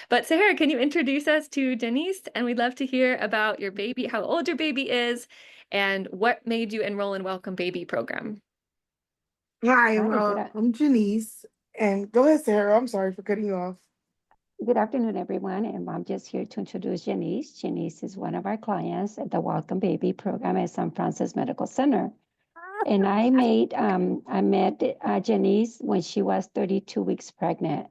But Sarah, can you introduce us to Denise? And we'd love to hear about your baby, how old your baby is, and what made you enroll in Welcome Baby program. Hi, Hi, I'm Janice. And go ahead, Sarah. I'm sorry for cutting you off. good afternoon, everyone. And I'm just here to introduce Janice. Janice is one of our clients at the Welcome Baby program at San Francisco Medical Center. And I met Janice when she was 32 weeks pregnant.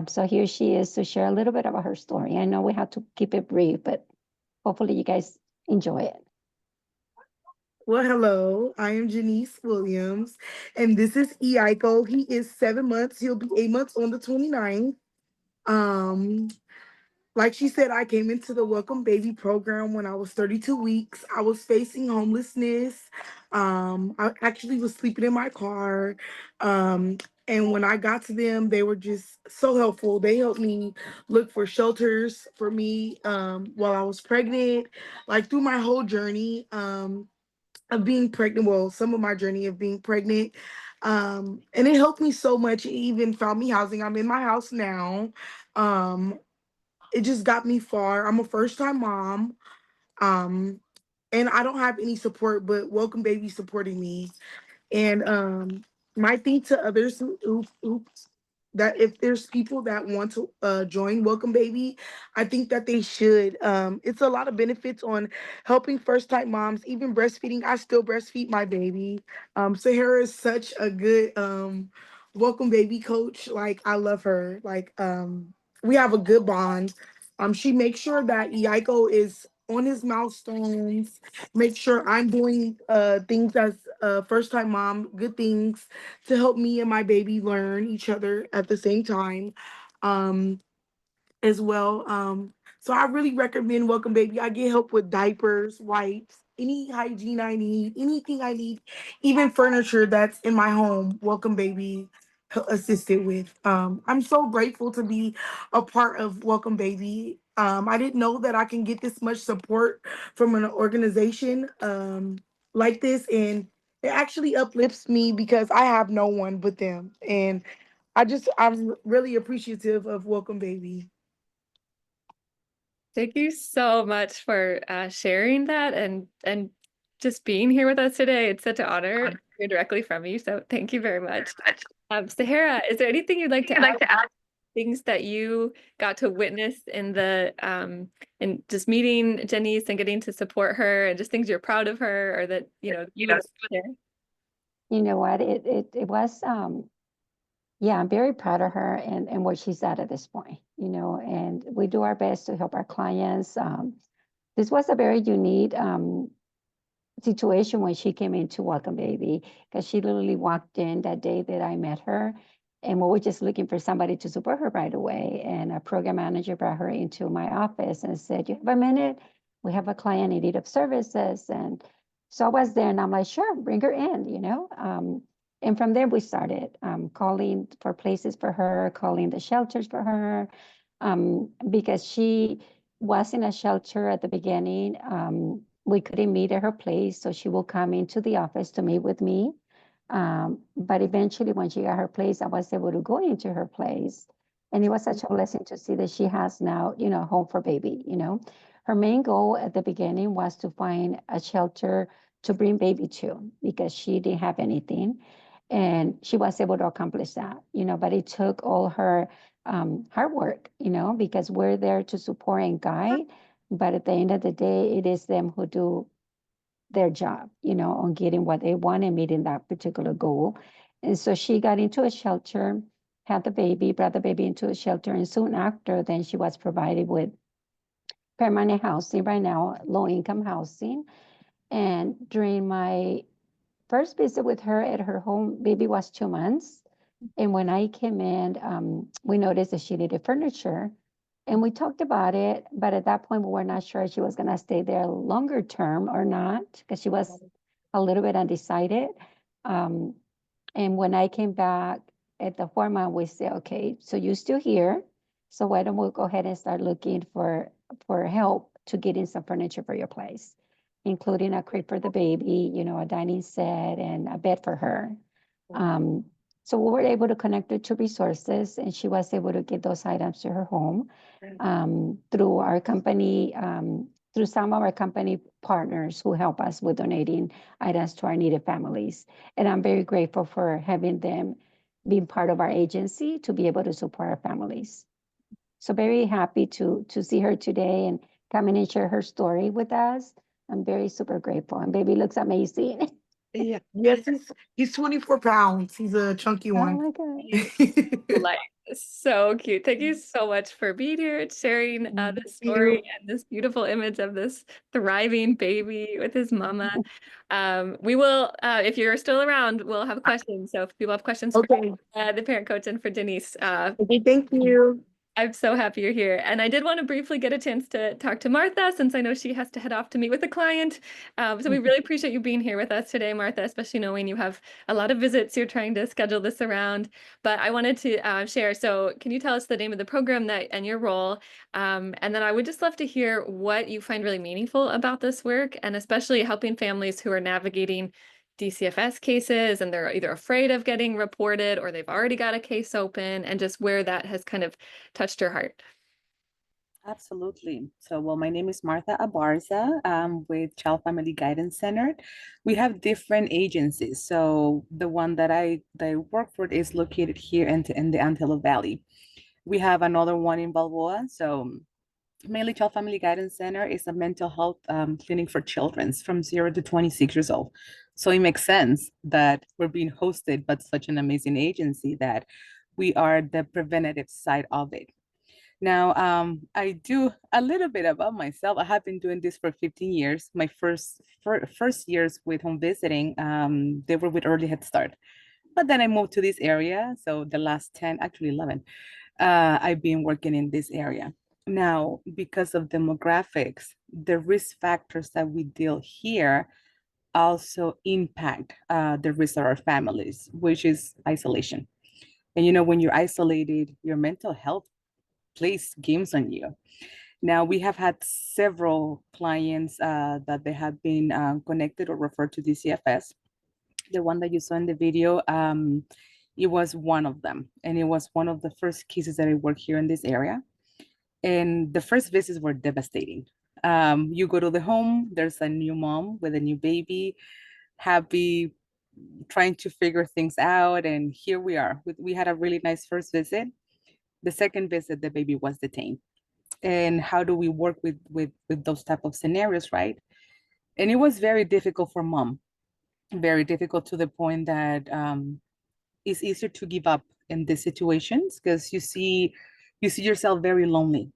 So here she is to share a little bit about her story. I know we have to keep it brief, but hopefully you guys enjoy it. Well, hello. I am Janice Williams, and this is Eiko. He is 7 months. He'll be 8 months on the 29th. Um, like she said, I came into the Welcome Baby program when I was 32 weeks. I was facing homelessness. I actually was sleeping in my car. Um, and when I got to them, they were just so helpful. They helped me look for shelters for me while I was pregnant, like through my whole journey of being pregnant. Well, some of my journey of being pregnant. And it helped me so much. It even found me housing. I'm in my house now. Um, it just got me far. I'm a first time mom. Um, and I don't have any support, but Welcome Baby supporting me. And my thing to others who that if there's people that want to join Welcome Baby, I think that they should. It's a lot of benefits on helping first time moms, even breastfeeding. I still breastfeed my baby. Sahara is such a good Welcome Baby coach. Like I love her. Like we have a good bond. She makes sure that Yaiko is on his milestones, make sure I'm doing things as a first time mom, good things to help me and my baby learn each other at the same time um, as well. So I really recommend Welcome Baby. I get help with diapers, wipes, any hygiene I need, anything I need, even furniture that's in my home. Welcome Baby assisted with. I'm so grateful to be a part of Welcome Baby. I didn't know that I can get this much support from an organization like this, and it actually uplifts me because I have no one but them. And I'm really appreciative of Welcome Baby. Thank you so much for sharing that and just being here with us today. It's such an honor to hear directly from you. So thank you very much. Sahara, is there anything you'd like to add? Things that you got to witness in the in just meeting Janice and getting to support her, and just things you're proud of her, or that you would share? You know what? It was yeah, I'm very proud of her and where she's at this point, and we do our best to help our clients. This was a very unique situation when she came into Welcome Baby, because she literally walked in that day that I met her, and we were just looking for somebody to support her right away. And a program manager brought her into my office and said, "You have a minute? We have a client in need of services." And so I was there, and I'm like, "Sure, bring her in." And from there, we started calling for places for her, calling the shelters for her, because she was in a shelter at the beginning. We couldn't meet at her place, so she will come into the office to meet with me. But eventually, when she got her place, I was able to go into her place. And it was such a blessing to see that she has now, a home for baby. Her main goal at the beginning was to find a shelter to bring baby to, because she didn't have anything. And she was able to accomplish that, but it took all her hard work, because we're there to support and guide. But at the end of the day, it is them who do their job, on getting what they want and meeting that particular goal. And so she got into a shelter, had the baby, brought the baby into a shelter, and soon after, then she was provided with permanent housing, right now, low income housing. And during my first visit with her at her home, baby was 2 months. And when I came in, we noticed that she needed furniture. And we talked about it, but at that point, we were not sure if she was going to stay there longer term or not, because she was a little bit undecided. Um, and when I came back at the 4 month, we said, "Okay, so you're still here. So why don't we go ahead and start looking for help to get in some furniture for your place, including a crib for the baby, a dining set and a bed for her." Um, So we were able to connect her to resources, and she was able to get those items to her home through our company, through some of our company partners who help us with donating items to our needed families. And I'm very grateful for having them being part of our agency to be able to support our families. So very happy to see her today and come in and share her story with us. I'm very super grateful, and baby looks amazing. Yeah. Yes, he's 24 pounds. He's a chunky Oh one. my God. Like, so cute. Thank you so much for being here and sharing this story and this beautiful image of this thriving baby with his mama. We will, if you're still around, we'll have questions. So if people have questions for Okay. the parent coach and for Denise, Okay, thank you. I'm so happy you're here. And I did want to briefly get a chance to talk to Martha since I know she has to head off to meet with a client. So we really appreciate you being here with us today, Martha, especially knowing you have a lot of visits you're trying to schedule this around. But I wanted to share. So can you tell us the name of the program that and your role? And then I would just love to hear what you find really meaningful about this work, and especially helping families who are navigating DCFS cases and they're either afraid of getting reported or they've already got a case open, and just where that has kind of touched your heart. Absolutely. So, well, my name is Martha Abarza. With Child Family Guidance Center. We have different agencies. So the one that I work for is located here in the Antelope Valley. We have another one in Balboa. So mainly Child Family Guidance Center is a mental health clinic for children from 0 to 26 years old. So it makes sense that we're being hosted by such an amazing agency that we are the preventative side of it. Now, I do a little bit about myself. I have been doing this for 15 years. My first years with home visiting, they were with Early Head Start. But then I moved to this area. So the last 10, actually 11, I've been working in this area. Now, because of demographics, the risk factors that we deal here also impact the risk of our families, which is isolation. And when you're isolated, your mental health plays games on you. Now, we have had several clients that they have been connected or referred to DCFS. The one that you saw in the video, it was one of them. And it was one of the first cases that I work here in this area. And the first visits were devastating. You go to the home, there's a new mom with a new baby, happy, trying to figure things out. And here we are. We had a really nice first visit. The second visit, the baby was detained. And how do we work with those type of scenarios, right? And it was very difficult for mom, very difficult to the point that it's easier to give up in these situations because you see yourself very lonely.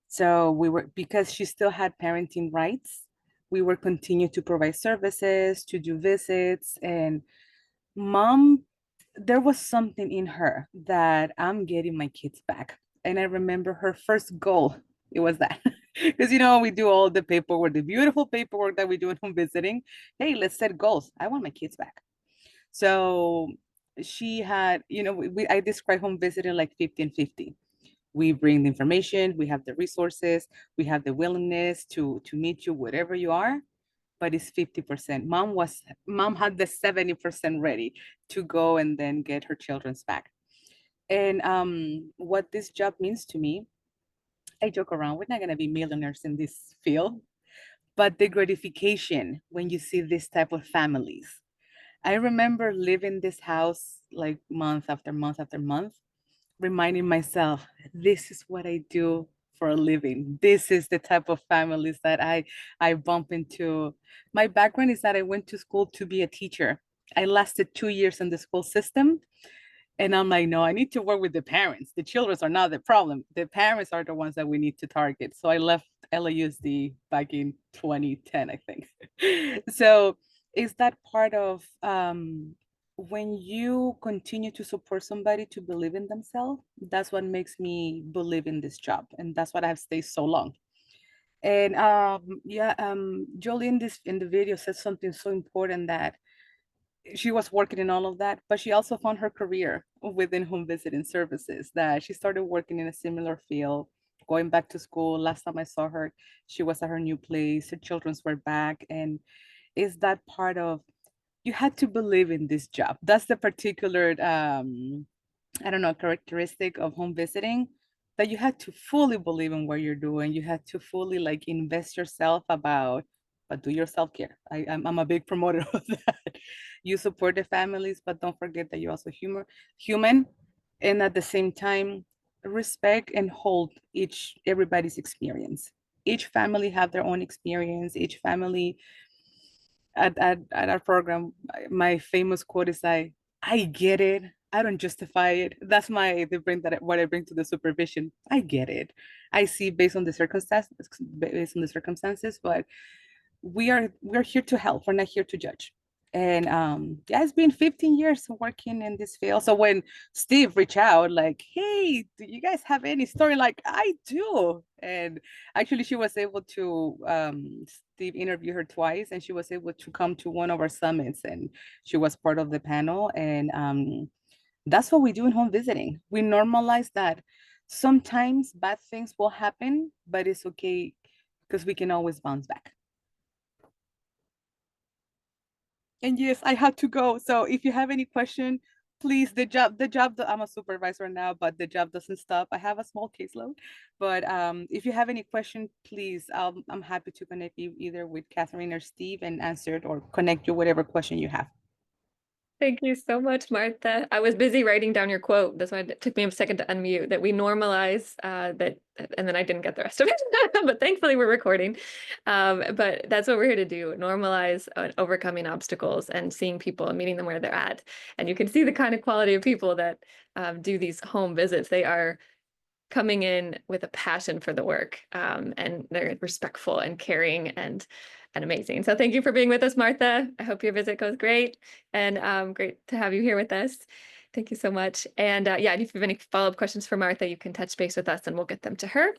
So we were, because she still had parenting rights, we were continue to provide services, to do visits, and mom, there was something in her that I'm getting my kids back. And I remember her first goal, it was that. Because we do all the paperwork, the beautiful paperwork that we do at home visiting. Hey, let's set goals. I want my kids back. So she had, I describe home visiting like 50-50. We bring the information, we have the resources, we have the willingness to meet you wherever you are, but it's 50%. Mom had the 70% ready to go and then get her children's back. And what this job means to me, I joke around, we're not gonna be millionaires in this field, but the gratification when you see this type of families. I remember living this house like month after month after month, reminding myself, this is what I do for a living. This is the type of families that I bump into. My background is that I went to school to be a teacher. I lasted 2 years in the school system. And I'm like, no, I need to work with the parents. The children are not the problem. The parents are the ones that we need to target. So I left LAUSD back in 2010, I think. So is that part of when you continue to support somebody to believe in themselves, that's what makes me believe in this job. And that's what I've stayed so long. And yeah, Jolie in the video said something so important, that she was working in all of that, but she also found her career within home visiting services, that she started working in a similar field, going back to school. Last time I saw her, she was at her new place, her children's were back. And is that part of you had to believe in this job. That's the particular, I don't know, characteristic of home visiting, that you had to fully believe in what you're doing. You had to fully like invest yourself but do your self-care. I'm a big promoter of that. You support the families, but don't forget that you're also human. And at the same time, respect and hold everybody's experience. Each family have their own experience. Each family at our program, my famous quote is like, I get it. I don't justify it. That's what I bring to the supervision. I get it. I see based on the circumstances, but we're here to help. We're not here to judge. And yeah, it's been 15 years working in this field. So when Steve reached out, like, hey, do you guys have any story? Like, I do. And actually, she was able to, Steve interviewed her twice, and she was able to come to one of our summits, and she was part of the panel. And that's what we do in home visiting. We normalize that sometimes bad things will happen, but it's okay because we can always bounce back. And yes, I have to go. So if you have any question, please, I'm a supervisor now, but the job doesn't stop. I have a small caseload, but if you have any question, please, I'm happy to connect you either with Catherine or Steve and answer it, or connect you whatever question you have. Thank you so much, Martha. I was busy writing down your quote. That's why it took me a second to unmute, that we normalize that, and then I didn't get the rest of it. But thankfully we're recording. But that's what we're here to do, normalize overcoming obstacles and seeing people and meeting them where they're at. And you can see the kind of quality of people that do these home visits. They are coming in with a passion for the work, and they're respectful and caring and amazing. So thank you for being with us, Martha. I hope your visit goes great, and great to have you here with us. Thank you so much. And yeah, if you have any follow-up questions for Martha, you can touch base with us and we'll get them to her.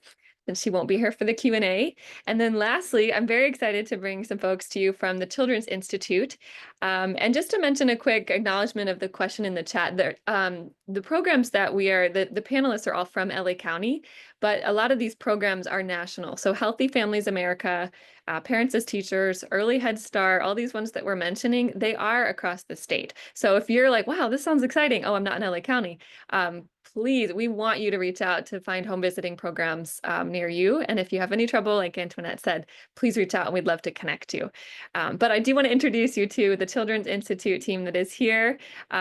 And she won't be here for the Q&A. And then lastly, I'm very excited to bring some folks to you from the Children's Institute. And just to mention a quick acknowledgement of the question in the chat, there, the programs that the panelists are all from LA County, but a lot of these programs are national. So Healthy Families America, Parents as Teachers, Early Head Start, all these ones that we're mentioning, they are across the state. So if you're like, wow, this sounds exciting. Oh, I'm not in LA County. Please, we want you to reach out to find home visiting programs near you. And if you have any trouble, like Antoinette said, please reach out and we'd love to connect you. But I do want to introduce you to the Children's Institute team that is here.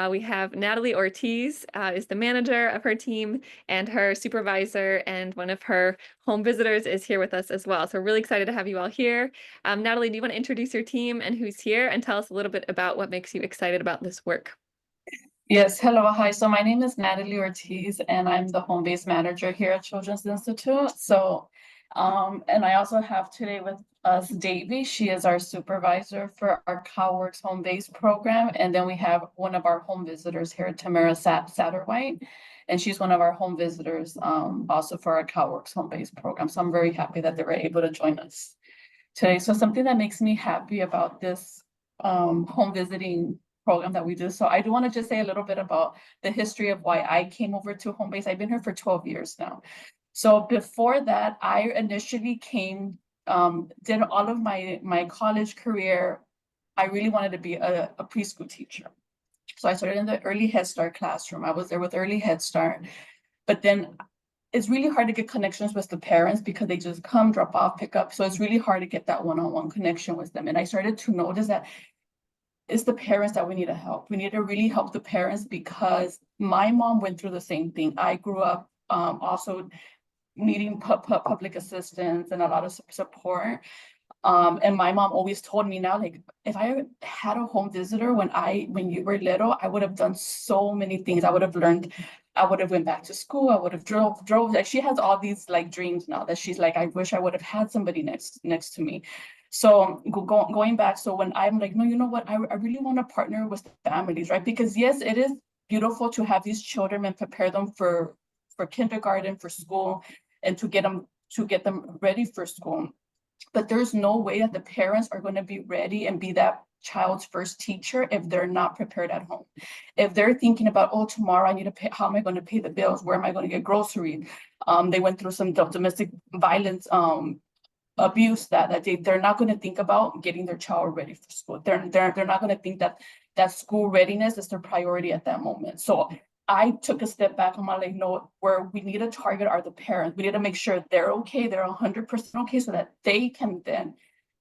We have Natalie Ortiz is the manager of her team, and her supervisor and one of her home visitors is here with us as well. So we're really excited to have you all here. Natalie, do you want to introduce your team and who's here and tell us a little bit about what makes you excited about this work? Yes, hello, hi. So my name is Natalie Ortiz, and I'm the home-based manager here at Children's Institute. So, and I also have today with us Davy. She is our supervisor for our CalWorks home-based program. And then we have one of our home visitors here, Tamara Satterwhite, and she's one of our home visitors also for our CalWorks home-based program. So I'm very happy that they were able to join us today. So something that makes me happy about this home visiting program that we do. So I do want to just say a little bit about the history of why I came over to home base. I've been here for 12 years now. So before that, I initially came, did all of my college career. I really wanted to be a preschool teacher. So I started in the early Head Start classroom. I was there with early Head Start, but then it's really hard to get connections with the parents because they just come, drop off, pick up. So it's really hard to get that one-on-one connection with them. And I started to notice that it's the parents that we need to help. We need to really help the parents because my mom went through the same thing. I grew up also needing public assistance and a lot of support. And my mom always told me now, like, if I had a home visitor when you were little, I would have done so many things. I would have learned, I would have went back to school. I would have drove. Like, she has all these like dreams now that she's like, I wish I would have had somebody next to me. So going back, so when I'm like, no, you know what, I really want to partner with families, right? Because yes, it is beautiful to have these children and prepare them for kindergarten, for school, and to get them ready for school. But there's no way that the parents are going to be ready and be that child's first teacher if they're not prepared at home. If they're thinking about, oh, tomorrow I need to pay, how am I going to pay the bills? Where am I going to get groceries? They went through some domestic violence abuse that they're not going to think about getting their child ready for school. They're not going to think that school readiness is their priority at that moment. So I took a step back. I'm like, no, where we need to target are the parents. We need to make sure they're okay, they're 100% okay, so that they can then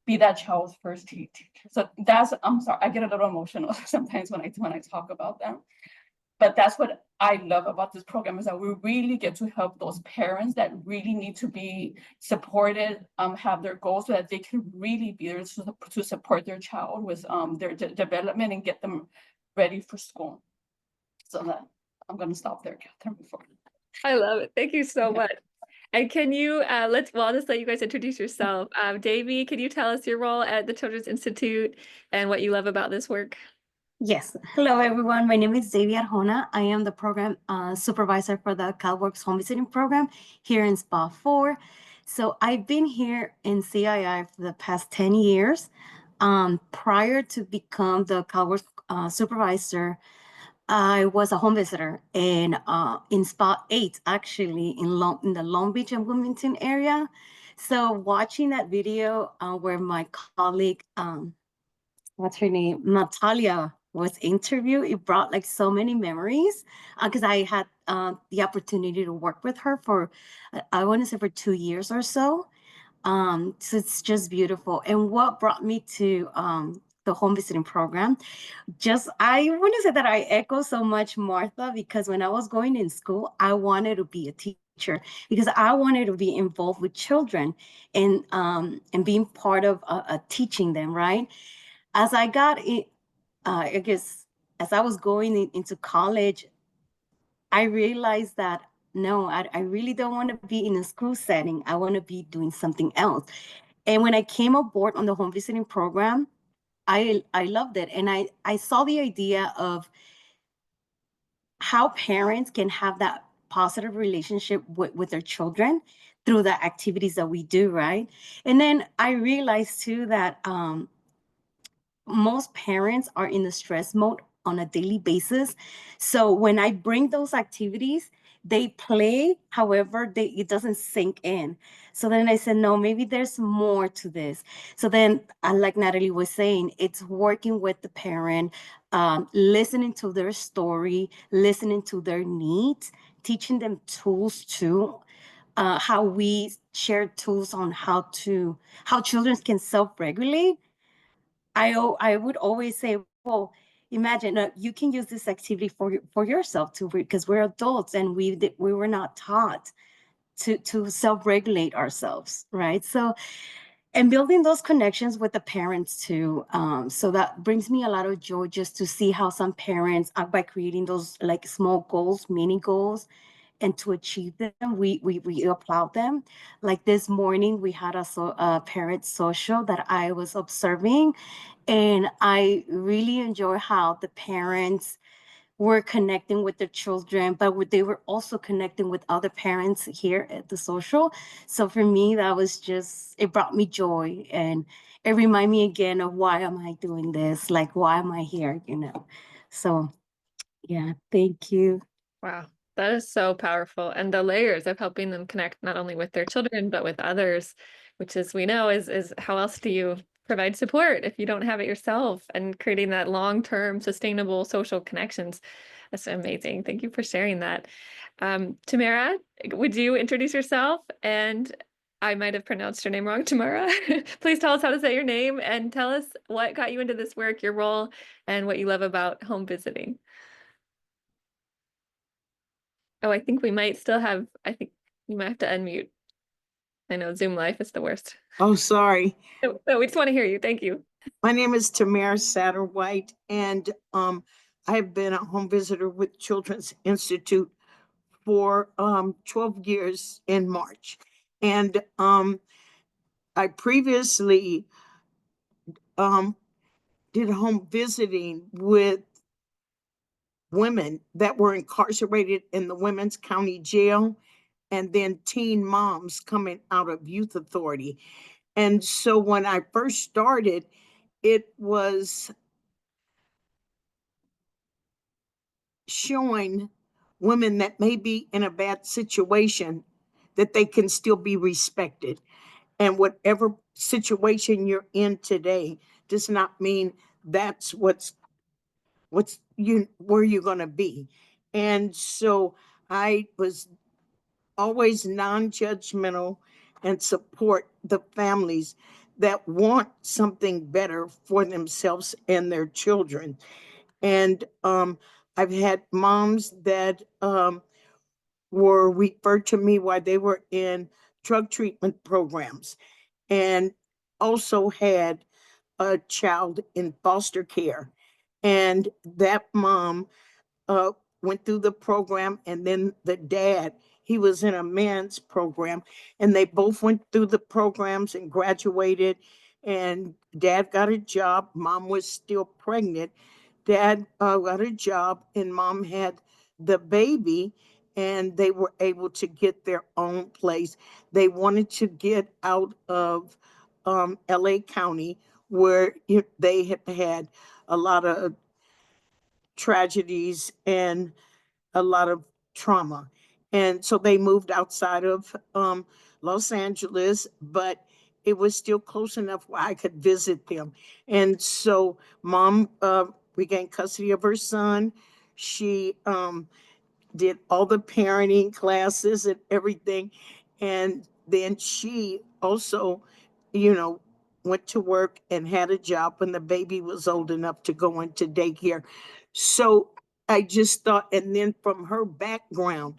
be that child's first teacher. So that's, I'm sorry, I get a little emotional sometimes when I talk about them. But that's what I love about this program, is that we really get to help those parents that really need to be supported, have their goals, so that they can really be there to support their child with their development and get them ready for school. So that I'm going to stop there, Catherine. I love it. Thank you so much. And can you, I'll just let you guys introduce yourself. Davy, can you tell us your role at the Children's Institute and what you love about this work? Yes. Hello, everyone. My name is Davy Arjona. I am the program supervisor for the CalWorks Home Visiting Program here in SPA 4. So I've been here in CII for the past 10 years. Prior to become the CalWorks supervisor, I was a home visitor in SPA 8, actually, in the Long Beach and Bloomington area. So watching that video where my colleague, what's her name, Natalia, was interviewed, it brought like so many memories, because I had the opportunity to work with her for, I want to say, for 2 years or so. So it's just beautiful. And what brought me to the home visiting program, I want to say that I echo so much Martha, because when I was going in school, I wanted to be a teacher, because I wanted to be involved with children and being part of teaching them, right? As I got in, I guess, as I was going into college, I realized that no, I really don't want to be in a school setting. I want to be doing something else. And when I came aboard on the home visiting program, I loved it. And I saw the idea of how parents can have that positive relationship with their children through the activities that we do, right? And then I realized too that most parents are in the stress mode on a daily basis. So when I bring those activities, they play, however, it doesn't sink in. So then I said, no, maybe there's more to this. So then, like Natalie was saying, it's working with the parent, listening to their story, listening to their needs, teaching them tools too, how we share tools on how children can self-regulate. I would always say, well, imagine you can use this activity for yourself too, because we're adults and we were not taught to self-regulate ourselves, right? So, and building those connections with the parents too. So that brings me a lot of joy, just to see how some parents, by creating those like small goals, mini goals, and to achieve them, we applaud them. Like this morning, we had a parent social that I was observing, and I really enjoy how the parents were connecting with their children, but they were also connecting with other parents here at the social. So for me, that was it brought me joy, and it reminded me again of why am I doing this? Like, why am I here? So yeah, thank you. Wow, that is so powerful. And the layers of helping them connect not only with their children, but with others, which, as we know, is how else do you provide support if you don't have it yourself, and creating that long-term sustainable social connections. That's amazing. Thank you for sharing that. Tamara, would you introduce yourself? And I might have pronounced your name wrong, Tamara. Please tell us how to say your name and tell us what got you into this work, your role, and what you love about home visiting. Oh, I think you might have to unmute. I know Zoom life is the worst. Oh, sorry. No, we just want to hear you. Thank you. My name is Tamara Satterwhite, and I've been a home visitor with Children's Institute for 12 years in March. And I previously did home visiting with women that were incarcerated in the Women's County Jail, and then teen moms coming out of Youth Authority. And so when I first started, it was showing women that may be in a bad situation that they can still be respected. And whatever situation you're in today does not mean that's where you're going to be. And so I was always non-judgmental and support the families that want something better for themselves and their children. And I've had moms that were referred to me while they were in drug treatment programs, and also had a child in foster care. And that mom uh, went through the program, and then the dad, he was in a men's program, and they both went through the programs and graduated. And dad got a job, mom was still pregnant. Dad got a job, and mom had the baby, and they were able to get their own place. They wanted to get out of LA County, where they had had a lot of tragedies and a lot of trauma. And so they moved outside of Los Angeles, but it was still close enough where I could visit them. And so mom regained custody of her son. She did all the parenting classes and everything. And then she also, you know, went to work and had a job when the baby was old enough to go into daycare. So I just thought, and then from her background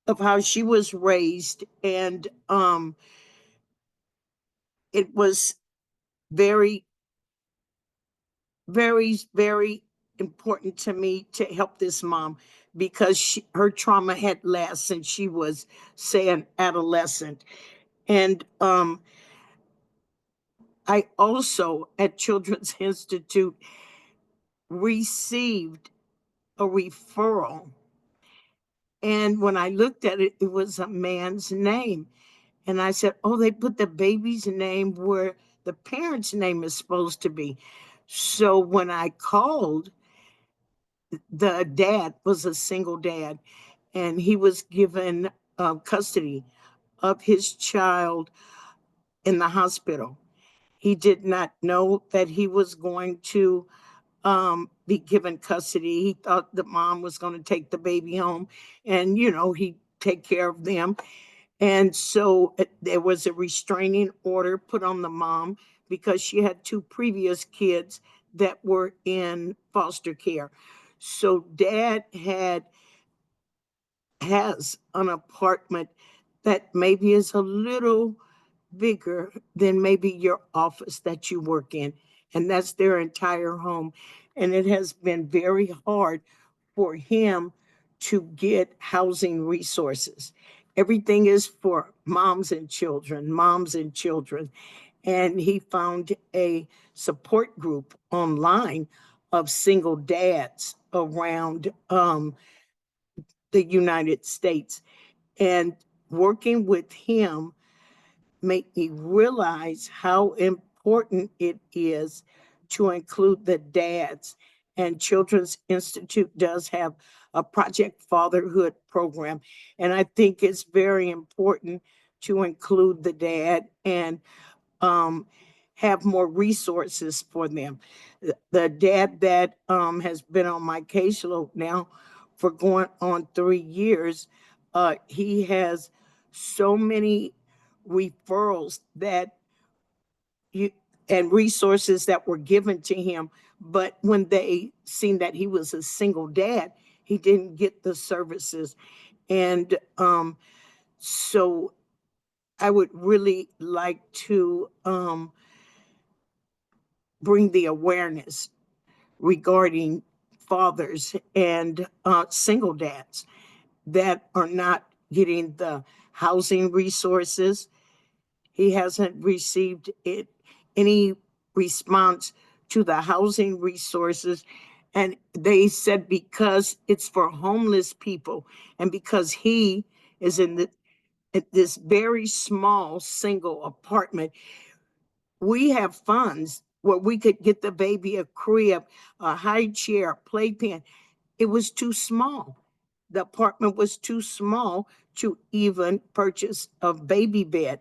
of how she was raised, and it was very, very important to me to help this mom, because her trauma had lasted since she was, say, an adolescent. And I also at Children's Institute received a referral, and when I looked at it, it was a man's name. And I said, oh, they put the baby's name where the parent's name is supposed to be. So when I called, the dad was a single dad, and he was given custody of his child in the hospital. He did not know that he was going to be given custody. He thought the mom was going to take the baby home, and, he'd take care of them. And so there was a restraining order put on the mom because she had two previous kids that were in foster care. So dad has an apartment that maybe is a little bigger than maybe your office that you work in. And that's their entire home. And it has been very hard for him to get housing resources. Everything is for moms and children, moms and children. And he found a support group online of single dads around the United States. And working with him made me realize how important it is to include the dads. And Children's Institute does have a Project Fatherhood program. And I think it's very important to include the dad and um, have more resources for them. The dad that has been on my caseload now for going on 3 years, he has so many referrals that you and resources that were given to him, but when they seen that he was a single dad, he didn't get the services. And so I would really like to bring the awareness regarding fathers and single dads that are not getting the housing resources. He hasn't received any response to the housing resources. And they said because it's for homeless people, and because he is in this very small single apartment, we have funds where we could get the baby a crib, a high chair, playpen. It was too small. The apartment was too small to even purchase a baby bed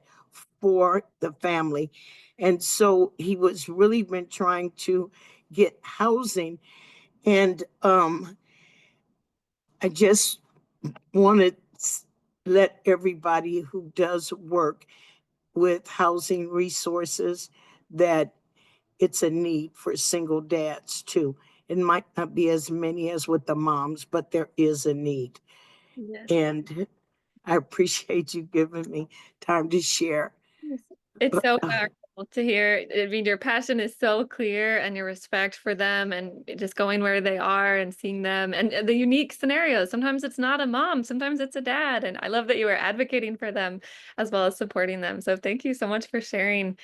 for the family. And so he was really been trying to get housing. And I just want to let everybody who does work with housing resources that it's a need for single dads too. It might not be as many as with the moms, but there is a need. Yes. And I appreciate you giving me time to share. It's so powerful to hear. I mean, your passion is so clear and your respect for them and just going where they are and seeing them and the unique scenarios. Sometimes it's not a mom, sometimes it's a dad. And I love that you are advocating for them as well as supporting them. So thank you so much for sharing.